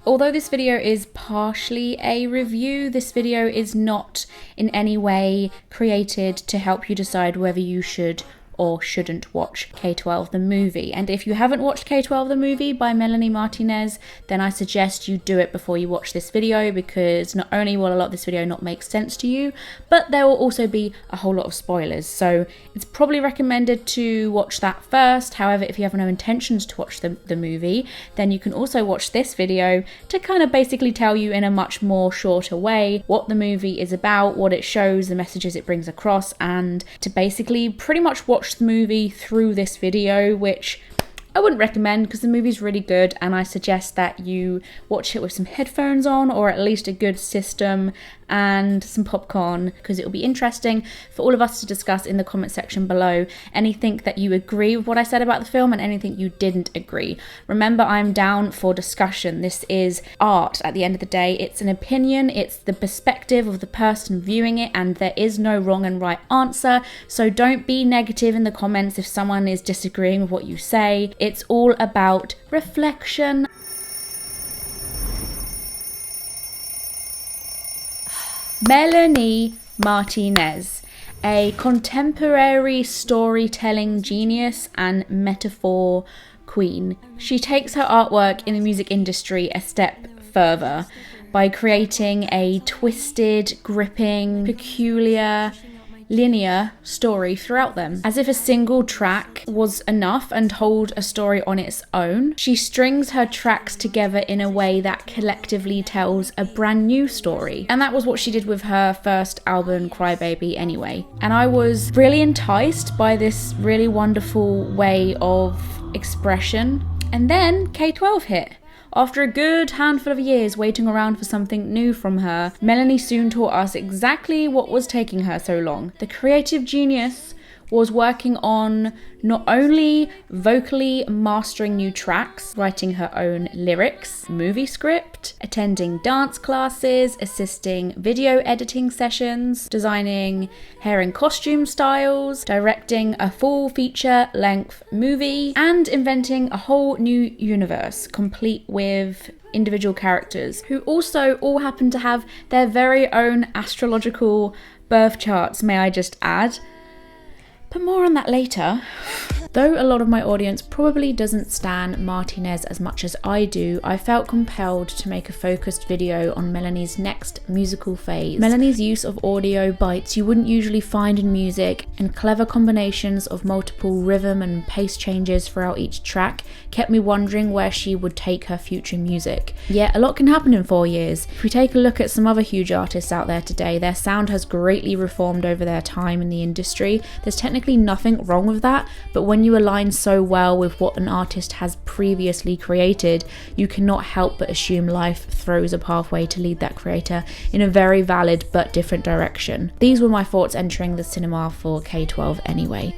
Although this video is partially a review, this video is not in any way created to help you decide whether you should or shouldn't watch K12 the movie. And if you haven't watched K12 the movie by Melanie Martinez, then I suggest you do it before you watch this video, because not only will a lot of this video not make sense to you, but there will also be a whole lot of spoilers. So it's probably recommended to watch that first. However, if you have no intentions to watch the movie, then you can also watch this video to kind of basically tell you in a much more shorter way what the movie is about, what it shows, the messages it brings across, and to basically pretty much watch the movie through this video, which I wouldn't recommend because the movie's really good, and I suggest that you watch it with some headphones on, or at least a good system and some popcorn, because it will be interesting for all of us to discuss in the comment section below anything that you agree with what I said about the film and anything you didn't agree. Remember, I'm down for discussion. This is art at the end of the day. It's an opinion, it's the perspective of the person viewing it, and there is no wrong and right answer. So don't be negative in the comments if someone is disagreeing with what you say. It's all about reflection. Melanie Martinez, a contemporary storytelling genius and metaphor queen. She takes her artwork in the music industry a step further by creating a twisted, gripping, peculiar, linear story throughout them. As if a single track was enough and told a story on its own, she strings her tracks together in a way that collectively tells a brand new story. And that was what she did with her first album, Crybaby, anyway. And I was really enticed by this really wonderful way of expression. And then K12 hit. After a good handful of years waiting around for something new from her, Melanie soon taught us exactly what was taking her so long. The creative genius was working on not only vocally mastering new tracks, writing her own lyrics, movie script, attending dance classes, assisting video editing sessions, designing hair and costume styles, directing a full feature-length movie, and inventing a whole new universe, complete with individual characters who also all happen to have their very own astrological birth charts, may I just add. But more on that later. Though a lot of my audience probably doesn't stan Martinez as much as I do, I felt compelled to make a focused video on Melanie's next musical phase. Melanie's use of audio bites you wouldn't usually find in music, and clever combinations of multiple rhythm and pace changes throughout each track kept me wondering where she would take her future music. Yet a lot can happen in 4 years. If we take a look at some other huge artists out there today, their sound has greatly reformed over their time in the industry. There's technically nothing wrong with that, but when you align so well with what an artist has previously created, you cannot help but assume life throws a pathway to lead that creator in a very valid but different direction. These were my thoughts entering the cinema for K12 anyway.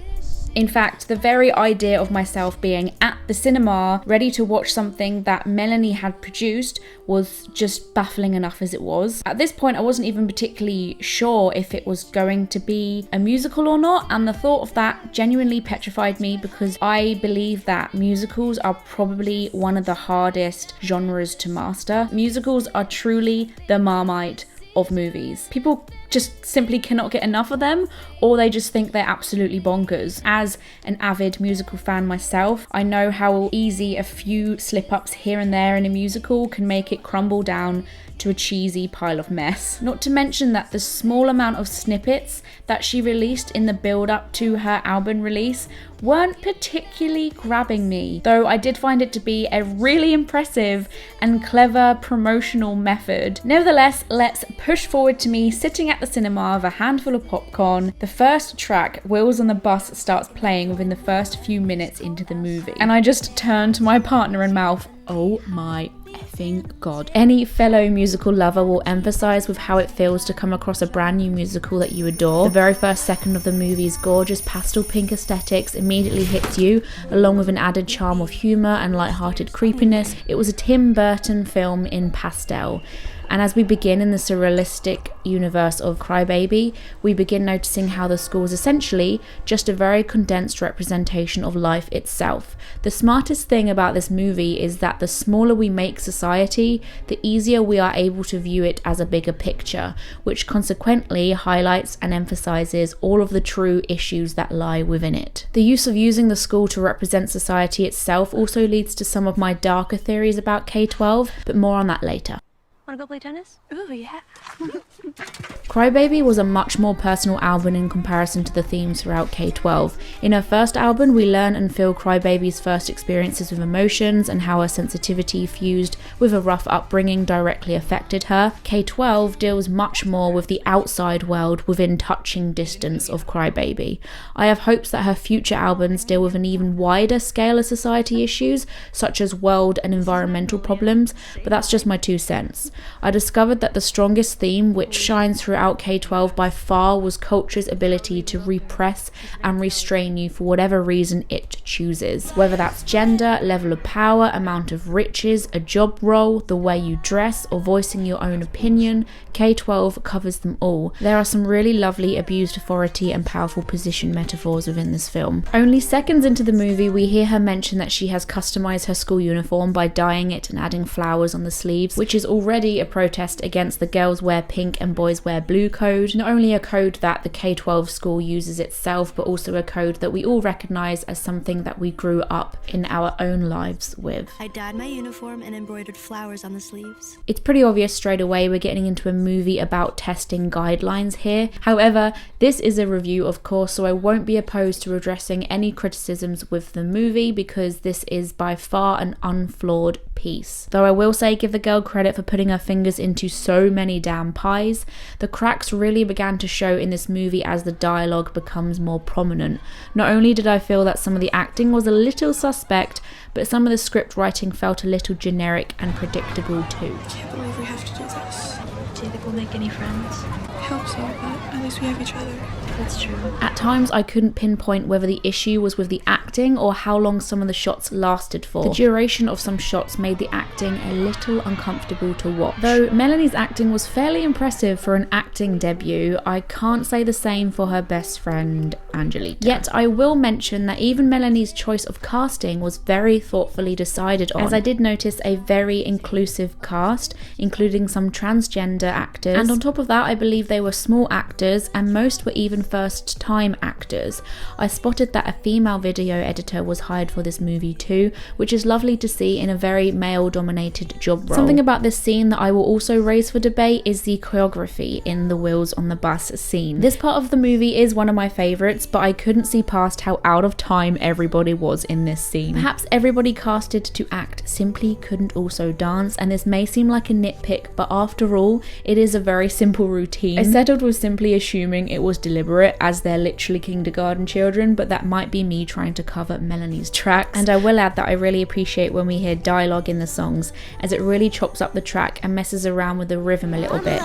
In fact, the very idea of myself being at the cinema, ready to watch something that Melanie had produced, was just baffling enough as it was. At this point, I wasn't even particularly sure if it was going to be a musical or not, and the thought of that genuinely petrified me, because I believe that musicals are probably one of the hardest genres to master. Musicals are truly the Marmite of movies. People just simply cannot get enough of them, or they just think they're absolutely bonkers. As an avid musical fan myself, I know how easy a few slip-ups here and there in a musical can make it crumble down to a cheesy pile of mess. Not to mention that the small amount of snippets that she released in the build-up to her album release weren't particularly grabbing me, though I did find it to be a really impressive and clever promotional method. Nevertheless, let's push forward to me sitting at the cinema with a handful of popcorn. The first track, Wheels on the Bus, starts playing within the first few minutes into the movie, and I just turned to my partner and mouth, oh my effing god. Any fellow musical lover will emphasize with how it feels to come across a brand new musical that you adore. The very first second of the movie's gorgeous pastel pink aesthetics immediately hits you, along with an added charm of humor and light-hearted creepiness. It was a Tim Burton film in pastel. And as we begin in the surrealistic universe of Crybaby, we begin noticing how the school is essentially just a very condensed representation of life itself. The smartest thing about this movie is that the smaller we make society, the easier we are able to view it as a bigger picture, which consequently highlights and emphasizes all of the true issues that lie within it. The use of using the school to represent society itself also leads to some of my darker theories about K12, but more on that later. Wanna go play tennis? Ooh, yeah. Crybaby was a much more personal album in comparison to the themes throughout K12. In her first album, we learn and feel Crybaby's first experiences with emotions and how her sensitivity fused with a rough upbringing directly affected her. K12 deals much more with the outside world within touching distance of Crybaby. I have hopes that her future albums deal with an even wider scale of society issues, such as world and environmental problems, but that's just my 2 cents. I discovered that the strongest theme, which shines throughout K12 by far, was culture's ability to repress and restrain you for whatever reason it chooses. Whether that's gender, level of power, amount of riches, a job role, the way you dress, or voicing your own opinion, K12 covers them all. There are some really lovely abused authority and powerful position metaphors within this film. Only seconds into the movie, we hear her mention that she has customized her school uniform by dyeing it and adding flowers on the sleeves, which is already a protest against the girls wear pink and boys wear blue code. Not only a code that the K12 school uses itself, but also a code that we all recognise as something that we grew up in our own lives with. I dyed my uniform and embroidered flowers on the sleeves. It's pretty obvious straight away we're getting into a movie about testing guidelines here. However, this is a review, of course, so I won't be opposed to addressing any criticisms with the movie because this is by far an unflawed piece. Though I will say give the girl credit for putting her fingers into so many damn pies. The cracks really began to show in this movie as the dialogue becomes more prominent. Not only did I feel that some of the acting was a little suspect, but some of the script writing felt a little generic and predictable too. I can't believe we have to do this. Do you think we'll make any friends? I hope so, but at least we have each other. That's true. At times I couldn't pinpoint whether the issue was with the acting or how long some of the shots lasted for. The duration of some shots made the acting a little uncomfortable to watch. Though Melanie's acting was fairly impressive for an acting debut, I can't say the same for her best friend Angelita. Yet I will mention that even Melanie's choice of casting was very thoughtfully decided on, as I did notice a very inclusive cast, including some transgender actors, and on top of that I believe they were small actors and most were even first time actors. I spotted that a female video editor was hired for this movie too, which is lovely to see in a very male dominated job role. Something about this scene that I will also raise for debate is the choreography in the Wheels on the Bus scene. This part of the movie is one of my favourites, but I couldn't see past how out of time everybody was in this scene. Perhaps everybody casted to act simply couldn't also dance, and this may seem like a nitpick, but after all, it is a very simple routine. I settled with simply assuming it was deliberate, as they're literally kindergarten children, but that might be me trying to cover Melanie's tracks. And I will add that I really appreciate when we hear dialogue in the songs, as it really chops up the track and messes around with the rhythm a little bit.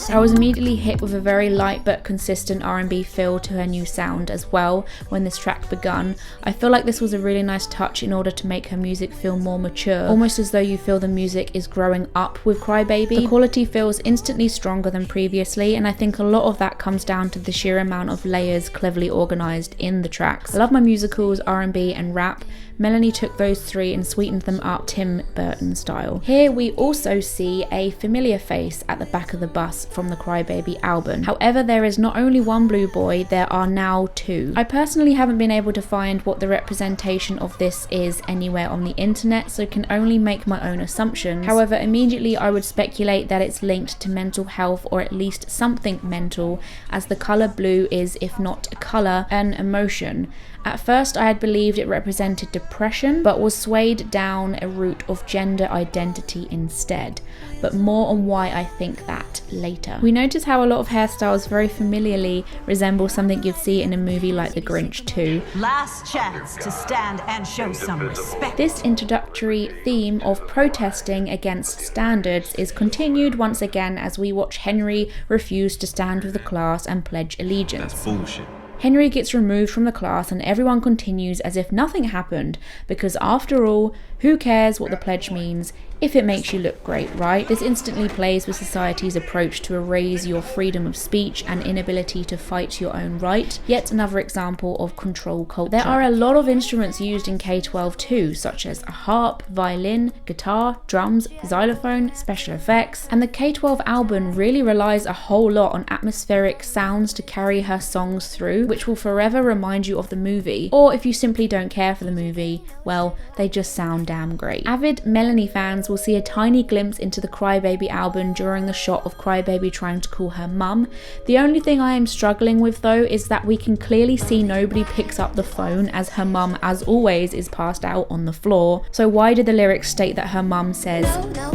I was immediately hit with a very light but consistent R&B feel to her new sound as well when this track begun. I feel like this was a really nice touch in order to make her music feel more mature, almost as though you feel the music is growing up with Crybaby. The quality feels instantly stronger than previously, and I think a lot of that comes down to the sheer amount of layers cleverly organised in the tracks. I love my musicals, R&B and rap. Melanie took those three and sweetened them up Tim Burton style. Here we also see a familiar face at the back of the bus from the Crybaby album. However, there is not only one blue boy, there are now two. I personally haven't been able to find what the representation of this is anywhere on the internet, so can only make my own assumptions. However, immediately I would speculate that it's linked to mental health, or at least something mental, as the colour blue is, if not a colour, an emotion. At first I had believed it represented depression, but was swayed down a route of gender identity instead. But more on why I think that later. We notice how a lot of hairstyles very familiarly resemble something you'd see in a movie like The Grinch 2. Last chance to stand and show some respect. This introductory theme of protesting against standards is continued once again as we watch Henry refuse to stand with the class and pledge allegiance. That's bullshit. Henry gets removed from the class and everyone continues as if nothing happened, because after all, who cares what the pledge means if it makes you look great, right? This instantly plays with society's approach to erase your freedom of speech and inability to fight your own right. Yet another example of control culture. There are a lot of instruments used in K12 too, such as a harp, violin, guitar, drums, xylophone, special effects, and the K12 album really relies a whole lot on atmospheric sounds to carry her songs through, which will forever remind you of the movie, or if you simply don't care for the movie, well, they just sound damn great. Avid Melanie fans will see a tiny glimpse into the Crybaby album during the shot of Crybaby trying to call her mum. The only thing I am struggling with though is that we can clearly see nobody picks up the phone, as her mum, as always, is passed out on the floor. So why do the lyrics state that her mum says, No,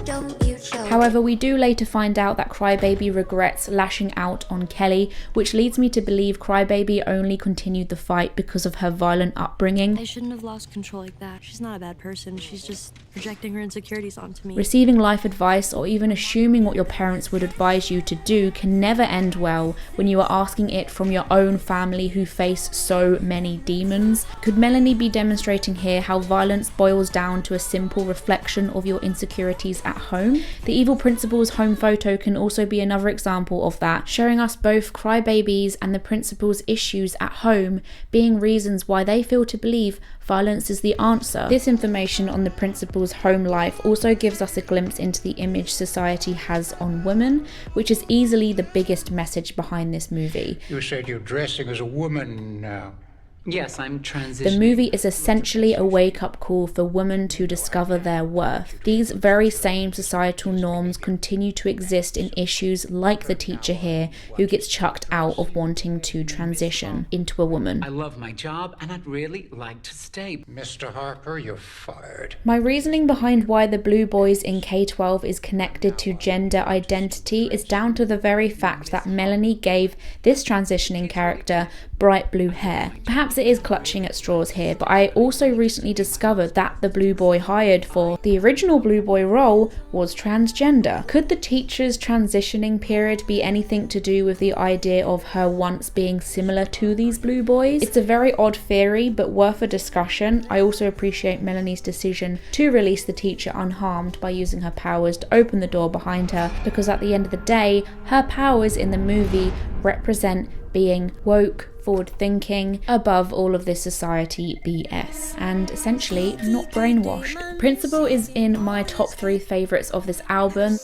don't you choke. However, we do later find out that Crybaby regrets lashing out on Kelly, which leads me to believe Crybaby only continued the fight because of her violent upbringing. I shouldn't have lost control like that. She's not a bad person. She's just projecting her insecurities onto me. Receiving life advice or even assuming what your parents would advise you to do can never end well when you are asking it from your own family who face so many demons. Could Melanie be demonstrating here how violence boils down to a simple reflection of your insecurities at home? The evil principal's home photo can also be another example of that, showing us both Crybaby's and the principal's issues at home being reasons why they feel to believe violence is the answer. This information on the principal's home life also gives us a glimpse into the image society has on women, which is easily the biggest message behind this movie. You said you're dressing as a woman now. Yes, I'm transitioning. The movie is essentially a wake-up call for women to discover their worth. These very same societal norms continue to exist in issues like the teacher here, who gets chucked out of wanting to transition into a woman. I love my job and I'd really like to stay. Mr. Harper, you're fired. My reasoning behind why the Blue Boys in K12 is connected to gender identity is down to the very fact that Melanie gave this transitioning character bright blue hair. Perhaps it is clutching at straws here, but I also recently discovered that the Blue Boy hired for the original Blue Boy role was transgender. Could the teacher's transitioning period be anything to do with the idea of her once being similar to these Blue Boys? It's a very odd theory, but worth a discussion. I also appreciate Melanie's decision to release the teacher unharmed by using her powers to open the door behind her, because at the end of the day, her powers in the movie represent being woke, forward-thinking, above all of this society BS, and essentially not brainwashed. Principal is in my top 3 favourites of this album.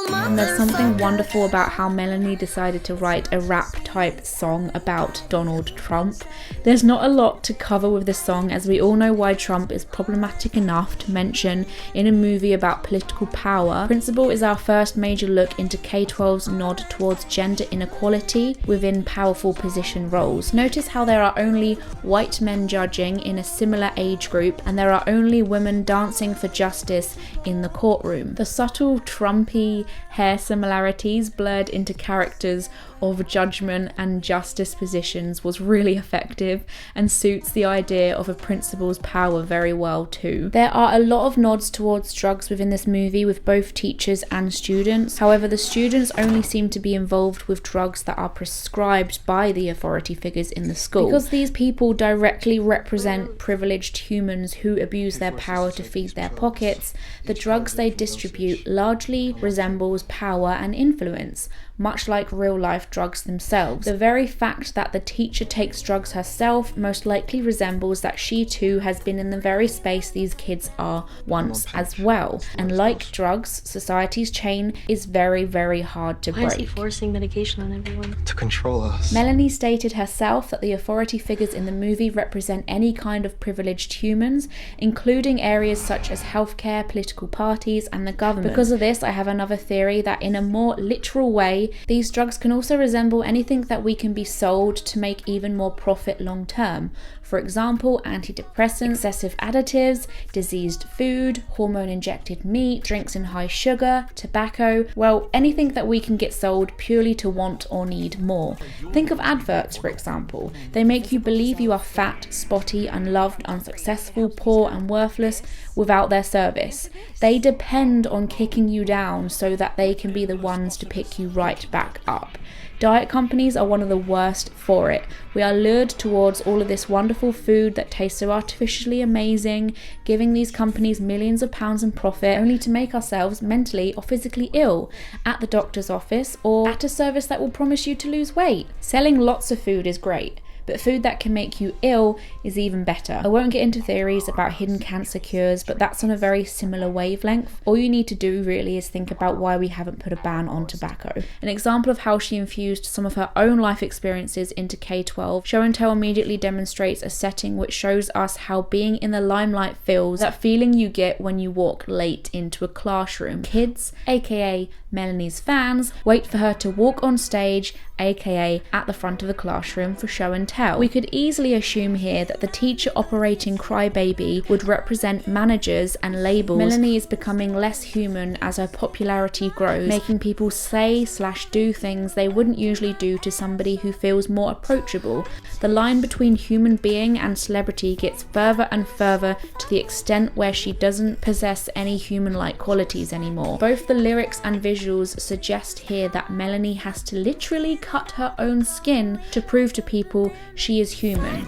And there's something wonderful about how Melanie decided to write a rap type song about Donald Trump. There's not a lot to cover with this song, as we all know why Trump is problematic enough to mention in a movie about political power. Principal is our first major look into K12's nod towards gender inequality within powerful position roles. Notice how there are only white men judging in a similar age group, and there are only women dancing for justice in the courtroom. The subtle Trumpy hair similarities blurred into characters of judgment and justice positions was really effective and suits the idea of a principal's power very well too. There are a lot of nods towards drugs within this movie with both teachers and students. However, the students only seem to be involved with drugs that are prescribed by the authority figures in the school. Because these people directly represent privileged humans who abuse their power to feed their pockets, the drugs they distribute largely resembles power and influence, much like real-life drugs themselves. The very fact that the teacher takes drugs herself most likely resembles that she too has been in the very space these kids are once as well. And like drugs, society's chain is very, very hard to Why is he break. forcing medication on everyone? To control us. Melanie stated herself that the authority figures in the movie represent any kind of privileged humans, including areas such as healthcare, political parties, and the government. Because of this, I have another theory that in a more literal way, these drugs can also resemble anything that we can be sold to make even more profit long term. For example, antidepressants, excessive additives, diseased food, hormone-injected meat, drinks in high sugar, tobacco, well, anything that we can get sold purely to want or need more. Think of adverts, for example. They make you believe you are fat, spotty, unloved, unsuccessful, poor, and worthless without their service. They depend on kicking you down so that they can be the ones to pick you right right back up. Diet companies are one of the worst for it. We are lured towards all of this wonderful food that tastes so artificially amazing, giving these companies millions of pounds in profit, only to make ourselves mentally or physically ill at the doctor's office or at a service that will promise you to lose weight. Selling lots of food is great, but food that can make you ill is even better. I won't get into theories about hidden cancer cures, but that's on a very similar wavelength. All you need to do really is think about why we haven't put a ban on tobacco. An example of how she infused some of her own life experiences into K12, Show and Tell immediately demonstrates a setting which shows us how being in the limelight feels, that feeling you get when you walk late into a classroom. Kids, aka Melanie's fans, wait for her to walk on stage, aka at the front of the classroom, for show and tell. We could easily assume here that the teacher operating Crybaby would represent managers and labels. Melanie is becoming less human as her popularity grows, making people say/do things they wouldn't usually do to somebody who feels more approachable. The line between human being and celebrity gets further and further, to the extent where she doesn't possess any human-like qualities anymore. Both the lyrics and visuals suggest here that Melanie has to literally cut her own skin to prove to people she is human.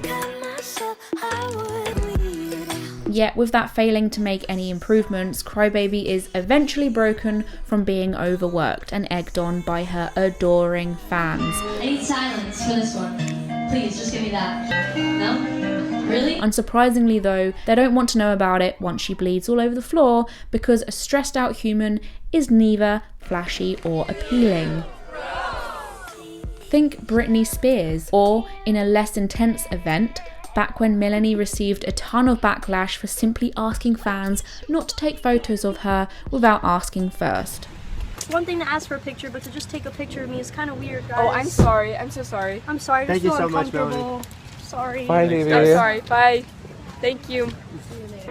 Yet with that failing to make any improvements, Crybaby is eventually broken from being overworked and egged on by her adoring fans. I need silence for this one. Please, just give me that. No? Really? Unsurprisingly though, they don't want to know about it once she bleeds all over the floor, because a stressed out human is neither flashy or appealing. Think Britney Spears, or in a less intense event, back when Melanie received a ton of backlash for simply asking fans not to take photos of her without asking first. It's one thing to ask for a picture, but to just take a picture of me is kind of weird, guys. Oh, I'm sorry. I'm so sorry. I'm sorry. Thank you so much, Melanie. Sorry. Bye, baby. I'm sorry. Bye. Thank you.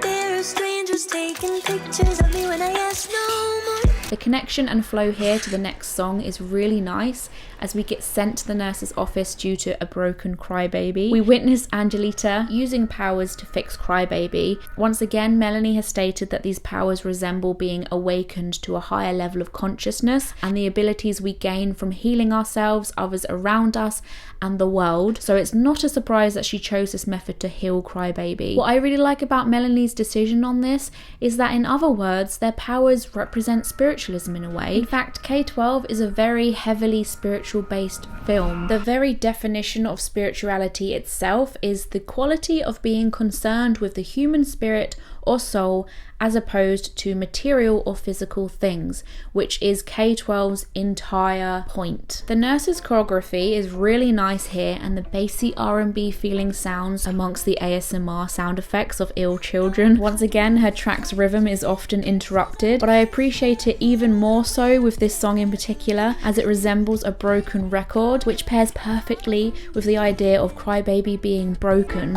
There are strangers taking pictures of me when I ask no more. The connection and flow here to the next song is really nice, as we get sent to the nurse's office due to a broken Crybaby. We witness Angelita using powers to fix Crybaby. Once again, Melanie has stated that these powers resemble being awakened to a higher level of consciousness and the abilities we gain from healing ourselves, others around us, and the world. So it's not a surprise that she chose this method to heal Crybaby. What I really like about Melanie's decision on this is that, in other words, their powers represent spiritualism in a way. In fact, K12 is a very heavily spiritual based film. The very definition of spirituality itself is the quality of being concerned with the human spirit or soul as opposed to material or physical things, which is K12's entire point. The nurse's choreography is really nice here, and the bassy R&B feeling sounds amongst the ASMR sound effects of ill children. Once again, her track's rhythm is often interrupted, but I appreciate it even more so with this song in particular, as it resembles a broken record, which pairs perfectly with the idea of Crybaby being broken.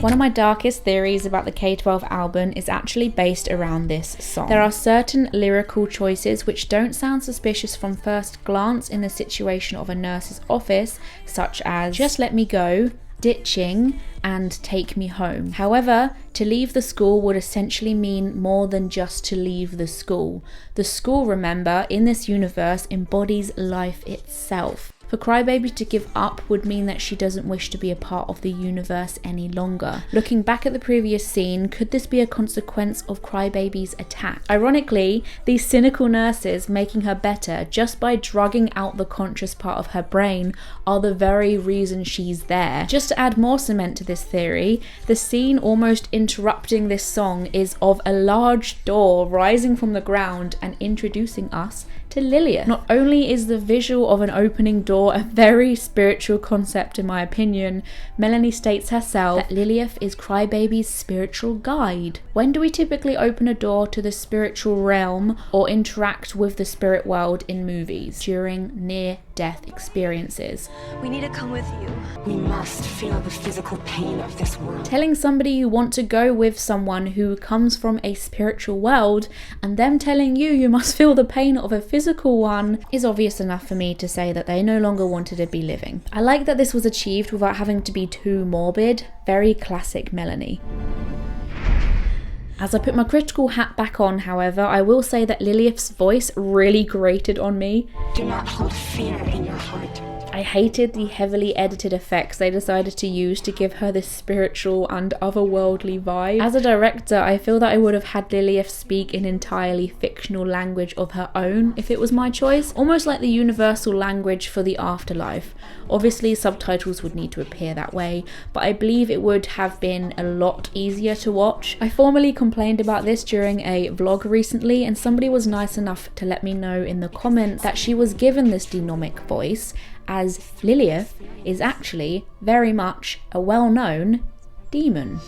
One of my darkest theories about the K12 album is actually based around this song. There are certain lyrical choices which don't sound suspicious from first glance in the situation of a nurse's office, such as "Just Let Me Go," "Ditching," and "Take Me Home." However, to leave the school would essentially mean more than just to leave the school. The school, remember, in this universe embodies life itself. For Crybaby to give up would mean that she doesn't wish to be a part of the universe any longer. Looking back at the previous scene, could this be a consequence of Crybaby's attack? Ironically, these cynical nurses making her better just by drugging out the conscious part of her brain are the very reason she's there. Just to add more cement to this theory, the scene almost interrupting this song is of a large door rising from the ground and introducing us to Lilith. Not only is the visual of an opening door a very spiritual concept in my opinion, Melanie states herself that Lilith is Crybaby's spiritual guide. When do we typically open a door to the spiritual realm or interact with the spirit world in movies? During near-death experiences. We need to come with you. We must feel the physical pain of this world. Telling somebody you want to go with someone who comes from a spiritual world and them telling you must feel the pain of a physical one is obvious enough for me to say that they no longer wanted to be living. I like that this was achieved without having to be too morbid. Very classic Melanie. As I put my critical hat back on, however, I will say that Lilith's voice really grated on me. Do not hold fear in your heart. I hated the heavily edited effects they decided to use to give her this spiritual and otherworldly vibe. As a director, I feel that I would have had Lilith speak an entirely fictional language of her own if it was my choice, almost like the universal language for the afterlife. Obviously, subtitles would need to appear that way, but I believe it would have been a lot easier to watch. I formally complained about this during a vlog recently, and somebody was nice enough to let me know in the comments that she was given this denomic voice, as Lilith is actually very much a well-known demon.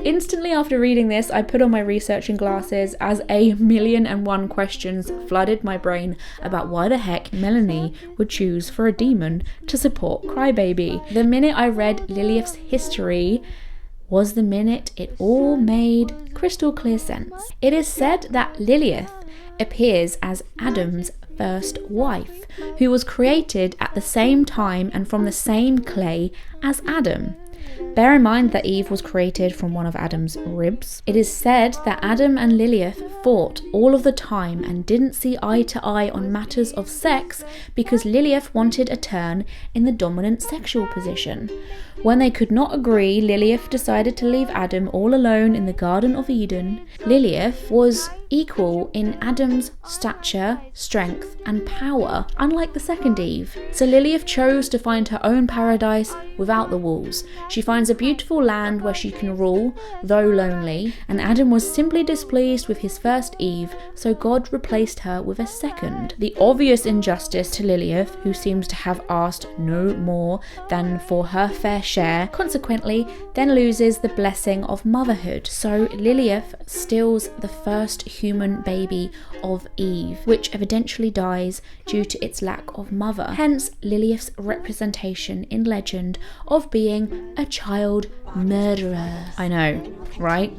Instantly after reading this, I put on my researching glasses as 1,000,001 questions flooded my brain about why the heck Melanie would choose for a demon to support Crybaby. The minute I read Lilith's history was the minute it all made crystal clear sense. It is said that Lilith appears as Adam's first wife, who was created at the same time and from the same clay as Adam. Bear in mind that Eve was created from one of Adam's ribs. It is said that Adam and Lilith fought all of the time and didn't see eye to eye on matters of sex because Lilith wanted a turn in the dominant sexual position. When they could not agree, Lilith decided to leave Adam all alone in the Garden of Eden. Lilith was equal in Adam's stature, strength, and power, unlike the second Eve. So Lilith chose to find her own paradise without the walls. She finds a beautiful land where she can rule, though lonely, and Adam was simply displeased with his first Eve, so God replaced her with a second. The obvious injustice to Lilith, who seems to have asked no more than for her fair share, consequently then loses the blessing of motherhood. So Lilith steals the first human baby of Eve, which eventually dies due to its lack of mother. Hence Lilith's representation in legend of being a child murderer. I know, right?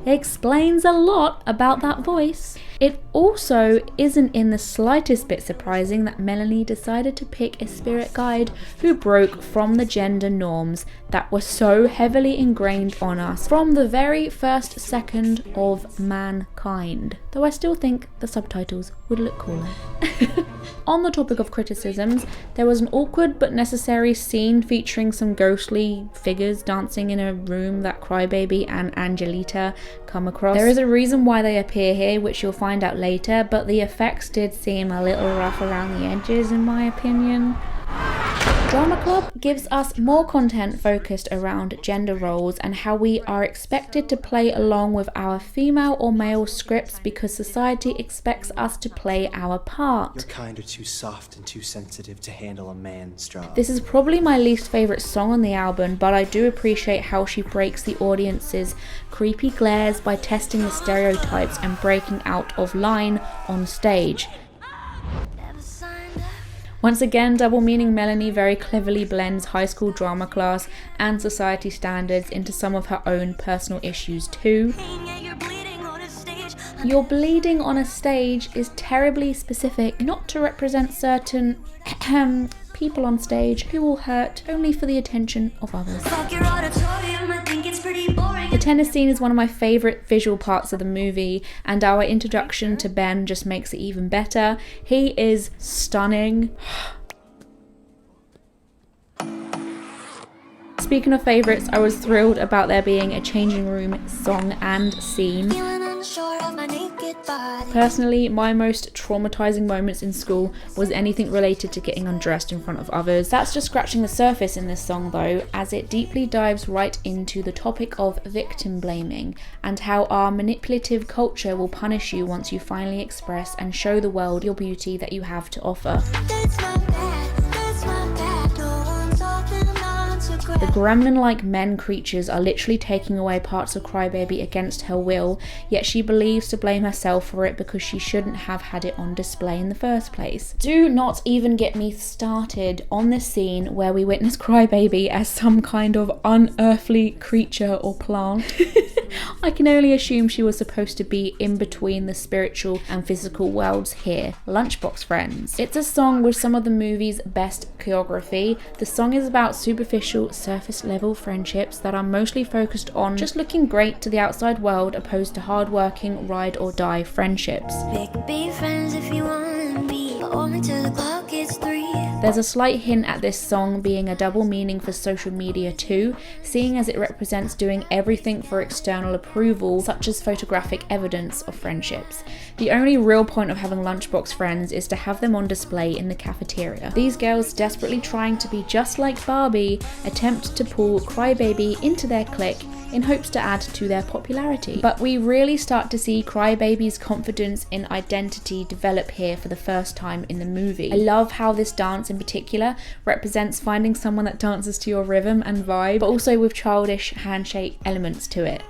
It explains a lot about that voice. It also isn't in the slightest bit surprising that Melanie decided to pick a spirit guide who broke from the gender norms that were so heavily ingrained on us from the very first second of mankind. Though I still think the subtitles would look cooler. On the topic of criticisms, there was an awkward but necessary scene featuring some ghostly figures dancing in a room that Crybaby and Angelita come across. There is a reason why they appear here, which you'll find out later, but the effects did seem a little rough around the edges in my opinion. Drama Club gives us more content focused around gender roles and how we are expected to play along with our female or male scripts because society expects us to play our part. You're kind of too soft and too sensitive to handle a man's job. This is probably my least favourite song on the album, but I do appreciate how she breaks the audience's creepy glares by testing the stereotypes and breaking out of line on stage. Once again, double meaning Melanie very cleverly blends high school drama class and society standards into some of her own personal issues too. You're bleeding on a stage is terribly specific, not to represent certain people on stage who will hurt only for the attention of others. The tennis scene is one of my favourite visual parts of the movie, and our introduction to Ben just makes it even better. He is stunning. Speaking of favourites, I was thrilled about there being a changing room song and scene. Personally, my most traumatizing moments in school was anything related to getting undressed in front of others. That's just scratching the surface in this song though, as it deeply dives right into the topic of victim blaming and how our manipulative culture will punish you once you finally express and show the world your beauty that you have to offer. The gremlin-like men creatures are literally taking away parts of Crybaby against her will, yet she believes to blame herself for it because she shouldn't have had it on display in the first place. Do not even get me started on this scene where we witness Crybaby as some kind of unearthly creature or plant. I can only assume she was supposed to be in between the spiritual and physical worlds here. Lunchbox Friends. It's a song with some of the movie's best choreography. The song is about superficial, surface level friendships that are mostly focused on just looking great to the outside world, opposed to hard-working, ride or die friendships. Be friends if you wanna be, only till the clock hits 3. There's a slight hint at this song being a double meaning for social media too, seeing as it represents doing everything for external approval, such as photographic evidence of friendships. The only real point of having Lunchbox Friends is to have them on display in the cafeteria. These girls, desperately trying to be just like Barbie, attempt to pull Crybaby into their clique in hopes to add to their popularity. But we really start to see Crybaby's confidence in identity develop here for the first time in the movie. I love how this dance in particular represents finding someone that dances to your rhythm and vibe, but also with childish handshake elements to it.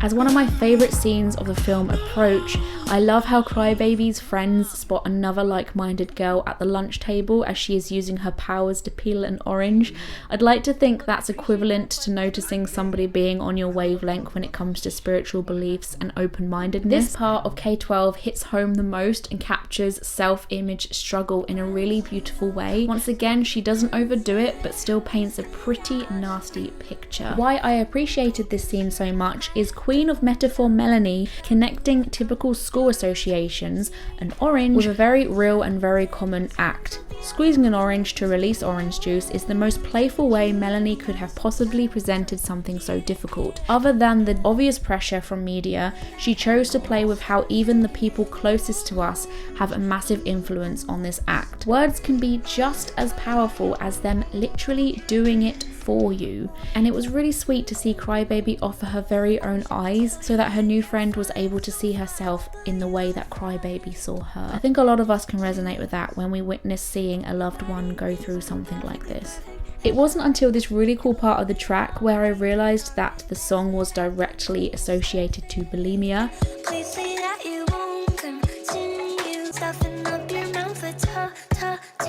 As one of my favourite scenes of the film approach, I love how Crybaby's friends spot another like-minded girl at the lunch table as she is using her powers to peel an orange. I'd like to think that's equivalent to noticing somebody being on your wavelength when it comes to spiritual beliefs and open-mindedness. This part of K12 hits home the most and captures self-image struggle in a really beautiful way. Once again, she doesn't overdo it, but still paints a pretty nasty picture. Why I appreciated this scene so much is Queen of Metaphor Melanie connecting typical school associations, an orange, with a very real and very common act. Squeezing an orange to release orange juice is the most playful way Melanie could have possibly presented something so difficult. Other than the obvious pressure from media, she chose to play with how even the people closest to us have a massive influence on this act. Words can be just as powerful as them literally doing it for you. And it was really sweet to see Crybaby offer her very own eyes so that her new friend was able to see herself in the way that Crybaby saw her. I think a lot of us can resonate with that when we witness seeing a loved one go through something like this. It wasn't until this really cool part of the track where I realised that the song was directly associated to bulimia. Please say that you won't continue stuffing up your mouth with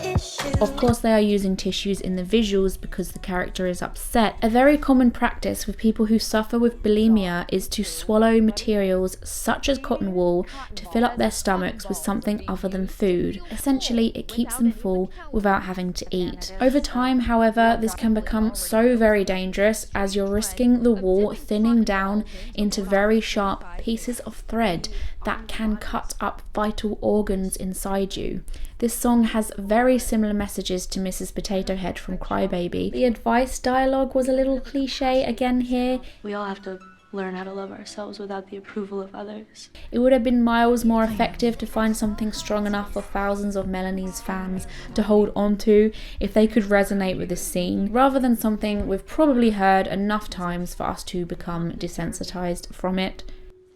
tissue. Of course they are using tissues in the visuals because the character is upset. A very common practice with people who suffer with bulimia is to swallow materials such as cotton wool to fill up their stomachs with something other than food. Essentially, it keeps them full without having to eat. Over time, however, this can become so very dangerous as you're risking the wool thinning down into very sharp pieces of thread that can cut up vital organs inside you. This song has very similar messages to Mrs. Potato Head from Crybaby. The advice dialogue was a little cliche again here. We all have to learn how to love ourselves without the approval of others. It would have been miles more effective to find something strong enough for thousands of Melanie's fans to hold on to if they could resonate with this scene, rather than something we've probably heard enough times for us to become desensitized from it.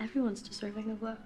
Everyone's deserving of love.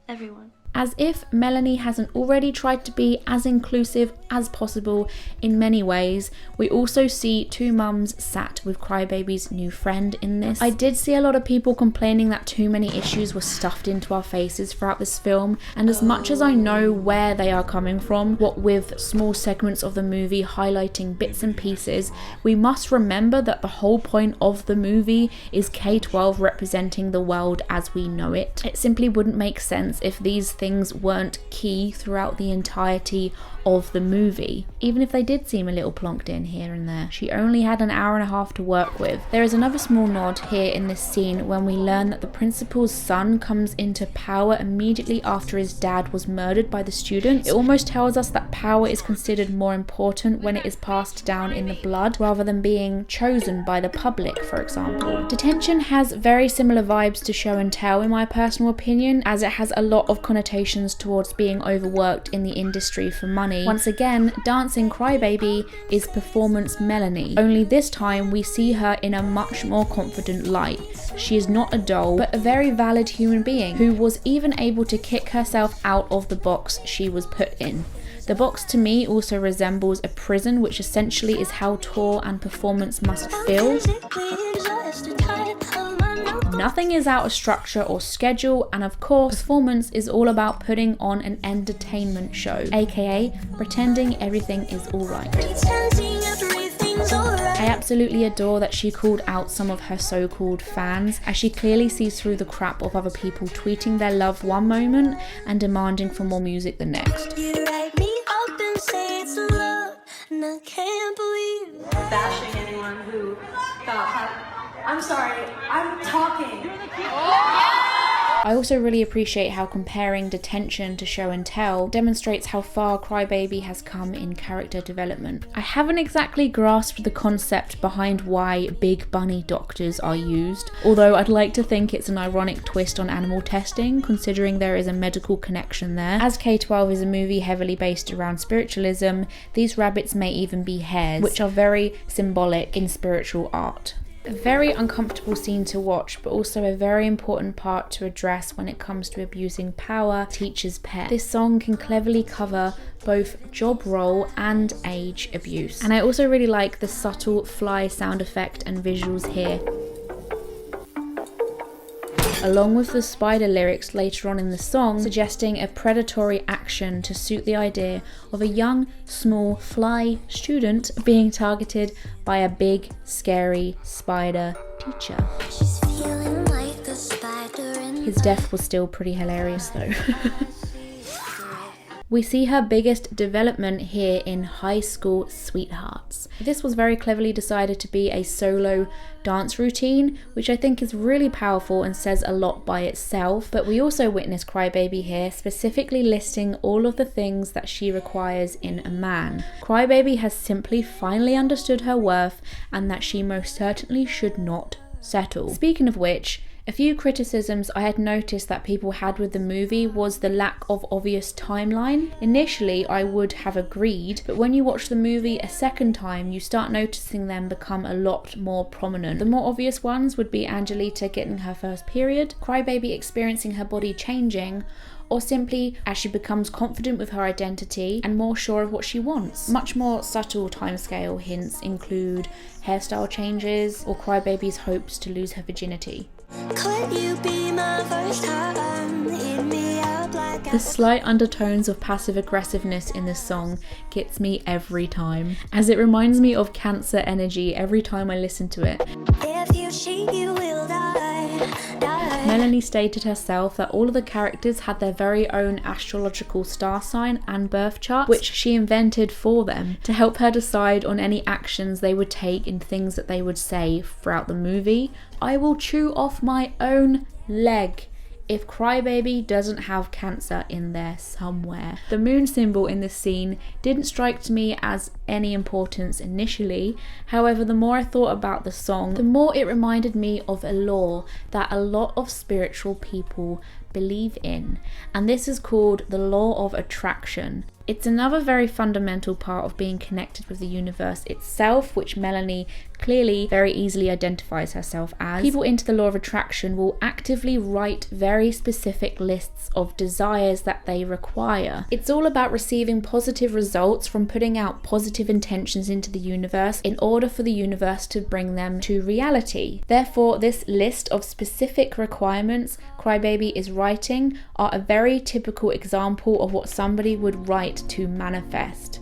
Everyone. As if Melanie hasn't already tried to be as inclusive as possible in many ways, we also see two mums sat with Crybaby's new friend in this. I did see a lot of people complaining that too many issues were stuffed into our faces throughout this film, and as much as I know where they are coming from, what with small segments of the movie highlighting bits and pieces, we must remember that the whole point of the movie is K12 representing the world as we know it. It simply wouldn't make sense if these things weren't key throughout the entirety of the movie, even if they did seem a little plonked in here and there. She only had an hour and a half to work with. There is another small nod here in this scene when we learn that the principal's son comes into power immediately after his dad was murdered by the students. It almost tells us that power is considered more important when it is passed down in the blood rather than being chosen by the public, for example. Detention has very similar vibes to Show and Tell in my personal opinion, as it has a lot of connotations towards being overworked in the industry for money. Once again, dancing Crybaby is performance Melanie, only this time we see her in a much more confident light. She is not a doll, but a very valid human being who was even able to kick herself out of the box she was put in. The box to me also resembles a prison, which essentially is how tour and performance must feel. Nothing is out of structure or schedule, and of course, performance is all about putting on an entertainment show, aka pretending everything is alright. Pretending everything's alright. I absolutely adore that she called out some of her so-called fans, as she clearly sees through the crap of other people tweeting their love one moment and demanding for more music the next. You write me up and say it's love, and I can't believe Bashing anyone who I'm sorry, I'm talking. I also really appreciate how comparing Detention to Show and Tell demonstrates how far Crybaby has come in character development. I haven't exactly grasped the concept behind why big bunny doctors are used, although I'd like to think it's an ironic twist on animal testing, considering there is a medical connection there. As K12 is a movie heavily based around spiritualism, these rabbits may even be hares, which are very symbolic in spiritual art. A very uncomfortable scene to watch, but also a very important part to address when it comes to abusing power, teacher's pet. This song can cleverly cover both job role and age abuse. And I also really like the subtle fly sound effect and visuals here, along with the spider lyrics later on in the song, suggesting a predatory action to suit the idea of a young, small, fly student being targeted by a big, scary spider teacher. she's feeling like the spider in His death was still pretty hilarious though. We see her biggest development here in High School Sweethearts. This was very cleverly decided to be a solo dance routine, which I think is really powerful and says a lot by itself, but we also witness Crybaby here specifically listing all of the things that she requires in a man. Crybaby has simply finally understood her worth and that she most certainly should not settle. Speaking of which, a few criticisms I had noticed that people had with the movie was the lack of obvious timeline. Initially, I would have agreed, but when you watch the movie a second time, you start noticing them become a lot more prominent. The more obvious ones would be Angelita getting her first period, Crybaby experiencing her body changing, or simply as she becomes confident with her identity and more sure of what she wants. Much more subtle timescale hints include hairstyle changes or Crybaby's hopes to lose her virginity. Could you be my first time? Eat me up like The slight undertones of passive aggressiveness in this song gets me every time, as it reminds me of Cancer energy every time I listen to it. If you cheat, you will die, die. Melanie stated herself that all of the characters had their very own astrological star sign and birth chart, which she invented for them to help her decide on any actions they would take and things that they would say throughout the movie. I will chew off my own leg if Crybaby doesn't have Cancer in there somewhere. The moon symbol in this scene didn't strike me as any importance initially. However, the more I thought about the song, the more it reminded me of a law that a lot of spiritual people believe in, and this is called the law of attraction. It's another very fundamental part of being connected with the universe itself, which Melanie clearly very easily identifies herself as. People into the law of attraction will actively write very specific lists of desires that they require. It's all about receiving positive results from putting out positive intentions into the universe in order for the universe to bring them to reality. Therefore, this list of specific requirements Crybaby is writing are a very typical example of what somebody would write to manifest.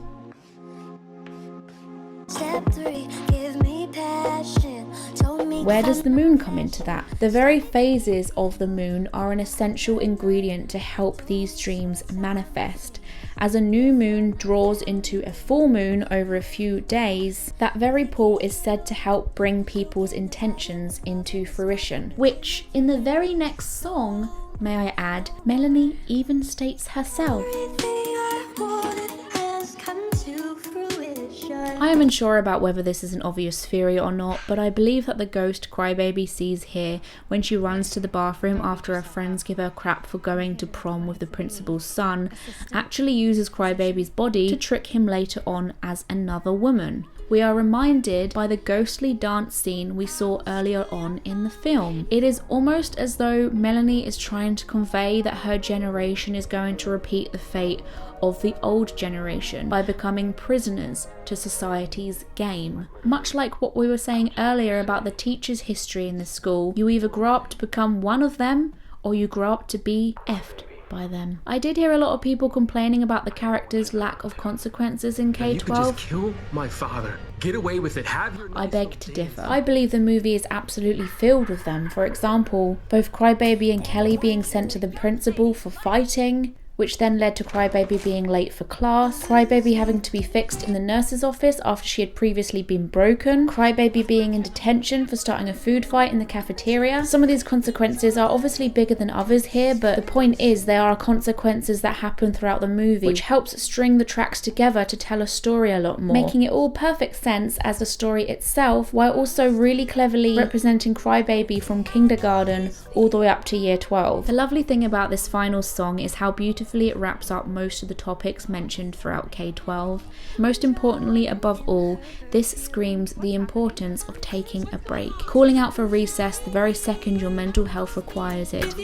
Step 3, give me passion. Told me Where does the moon come into that? The very phases of the moon are an essential ingredient to help these dreams manifest. As a new moon draws into a full moon over a few days, that very pull is said to help bring people's intentions into fruition, which in the very next song, may I add, Melanie even states herself. everything I wanted has come to fruition. I am unsure about whether this is an obvious theory or not, but I believe that the ghost Crybaby sees here when she runs to the bathroom after her friends give her crap for going to prom with the principal's son actually uses Crybaby's body to trick him later on as another woman. We are reminded by the ghostly dance scene we saw earlier on in the film. It is almost as though Melanie is trying to convey that her generation is going to repeat the fate of the old generation by becoming prisoners to society's game. Much like what we were saying earlier about the teacher's history in the school, you either grow up to become one of them or you grow up to be effed. by them. I did hear a lot of people complaining about the characters' lack of consequences in K12. You could just kill my father. Get away with it. Have your I beg to differ. I believe the movie is absolutely filled with them. For example, both Crybaby and Kelly being sent to the principal for fighting, which then led to Crybaby being late for class, Crybaby having to be fixed in the nurse's office after she had previously been broken, Crybaby being in detention for starting a food fight in the cafeteria. Some of these consequences are obviously bigger than others here, but the point is there are consequences that happen throughout the movie, which helps string the tracks together to tell a story a lot more, making it all perfect sense as the story itself, while also really cleverly representing Crybaby from kindergarten all the way up to year 12. The lovely thing about this final song is how beautifully it wraps up most of the topics mentioned throughout K12. Most importantly, above all, this screams the importance of taking a break, calling out for recess the very second your mental health requires it.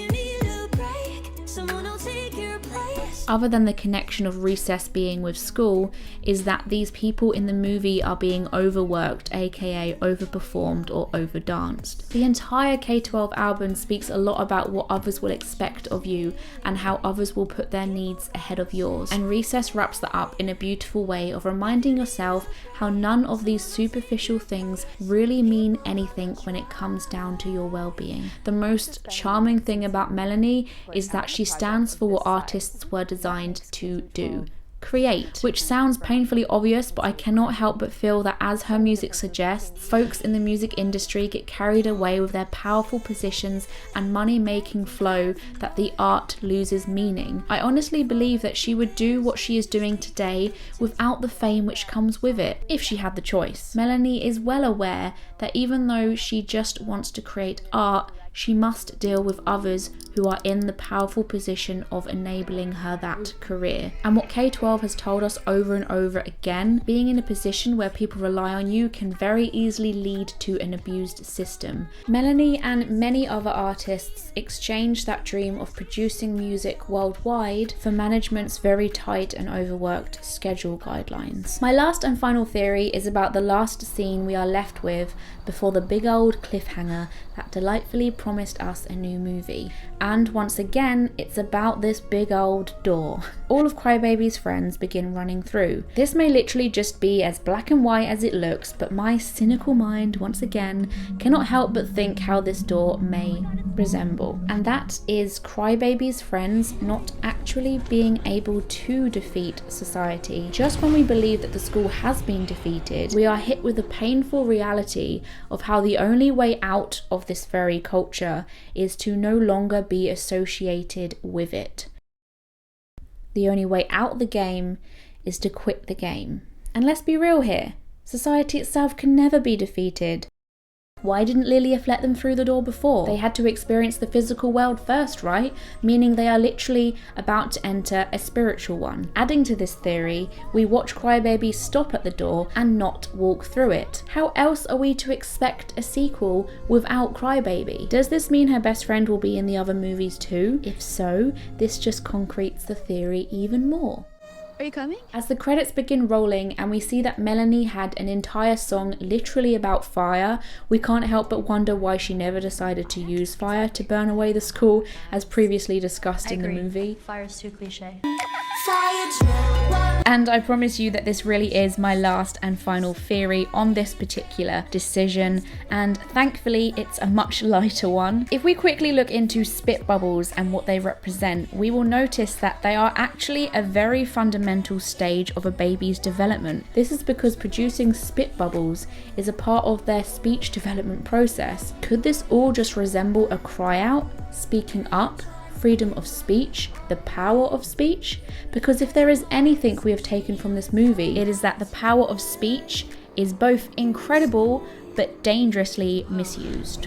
Other than the connection of recess being with school, is that these people in the movie are being overworked, aka overperformed or overdanced. The entire K12 album speaks a lot about what others will expect of you and how others will put their needs ahead of yours. And recess wraps that up in a beautiful way of reminding yourself how none of these superficial things really mean anything when it comes down to your well-being. The most charming thing about Melanie is that she stands for what artists were designed to do. Create, which sounds painfully obvious, but I cannot help but feel that, as her music suggests, folks in the music industry get carried away with their powerful positions and money-making flow that the art loses meaning. I honestly believe that she would do what she is doing today without the fame which comes with it, if she had the choice. Melanie is well aware that even though she just wants to create art, she must deal with others who are in the powerful position of enabling her that career. And what K12 has told us over and over again, being in a position where people rely on you can very easily lead to an abused system. Melanie and many other artists exchange that dream of producing music worldwide for management's very tight and overworked schedule guidelines. My last and final theory is about the last scene we are left with before the big old cliffhanger that delightfully promised us a new movie. And once again, it's about this big old door. All of Crybaby's friends begin running through. This may literally just be as black and white as it looks, but my cynical mind, once again, cannot help but think how this door may resemble. And that is Crybaby's friends not actually being able to defeat society. Just when we believe that the school has been defeated, we are hit with the painful reality of how the only way out of this very culture is to no longer be associated with it. The only way out the game is to quit the game. And let's be real here, society itself can never be defeated. Why didn't Lilith let them through the door before? They had to experience the physical world first, right? Meaning they are literally about to enter a spiritual one. Adding to this theory, we watch Crybaby stop at the door and not walk through it. How else are we to expect a sequel without Crybaby? Does this mean her best friend will be in the other movies too? If so, this just concretes the theory even more. Are you coming? As the credits begin rolling and we see that Melanie had an entire song literally about fire, we can't help but wonder why she never decided to use fire to burn away the school, as previously discussed in the movie. Fire's too cliche. And I promise you that this really is my last and final theory on this particular decision, and thankfully it's a much lighter one. If we quickly look into spit bubbles and what they represent, we will notice that they are actually a very fundamental stage of a baby's development. This is because producing spit bubbles is a part of their speech development process. Could this all just resemble a cry out, speaking up, freedom of speech, the power of speech? Because if there is anything we have taken from this movie, it is that the power of speech is both incredible but dangerously misused.